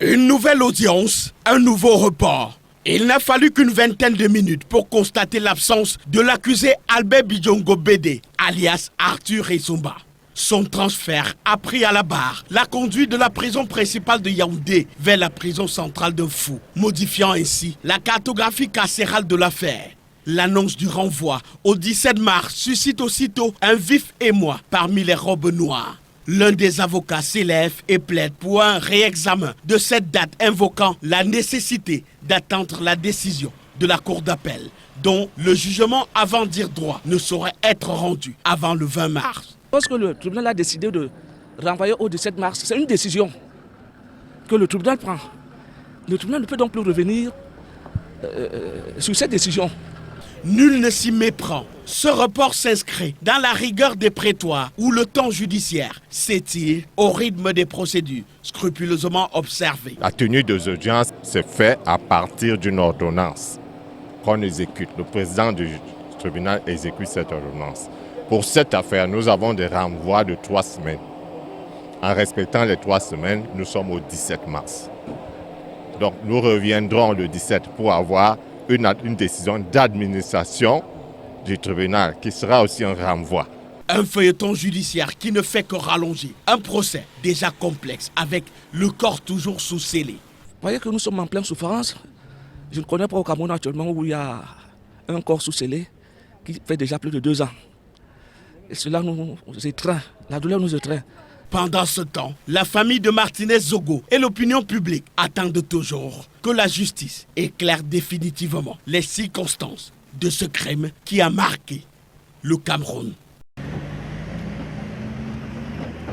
Une nouvelle audience, un nouveau report. Il n'a fallu qu'une vingtaine de minutes pour constater l'absence de l'accusé Albert Bidjongo Bédé, alias Arthur Esumba. Son transfert a pris à la barre la conduite de la prison principale de Yaoundé vers la prison centrale de Fou, modifiant ainsi la cartographie carcérale de l'affaire. L'annonce du renvoi au 17 mars suscite aussitôt un vif émoi parmi les robes noires. L'un des avocats s'élève et plaide pour un réexamen de cette date, invoquant la nécessité d'attendre la décision de la Cour d'appel, dont le jugement avant dire droit ne saurait être rendu avant le 20 mars. Parce que le tribunal a décidé de renvoyer au 17 mars, c'est une décision que le tribunal prend. Le tribunal ne peut donc plus revenir sur cette décision. Nul ne s'y méprend. Ce report s'inscrit dans la rigueur des prétoires où le temps judiciaire s'étire au rythme des procédures scrupuleusement observées. La tenue des audiences se fait à partir d'une ordonnance qu'on exécute. Le président du tribunal exécute cette ordonnance. Pour cette affaire, nous avons des renvois de 3 semaines. En respectant les 3 semaines, nous sommes au 17 mars. Donc nous reviendrons le 17 pour avoir une décision d'administration du tribunal qui sera aussi un renvoi. Un feuilleton judiciaire qui ne fait que rallonger. Un procès déjà complexe avec le corps toujours sous scellé. Vous voyez que nous sommes en pleine souffrance. Je ne connais pas au Cameroun actuellement où il y a un corps sous scellé qui fait déjà plus de 2 ans. Et cela nous étreint, la douleur nous étreint. Pendant ce temps, la famille de Martinez Zogo et l'opinion publique attendent toujours que la justice éclaire définitivement les circonstances de ce crime qui a marqué le Cameroun.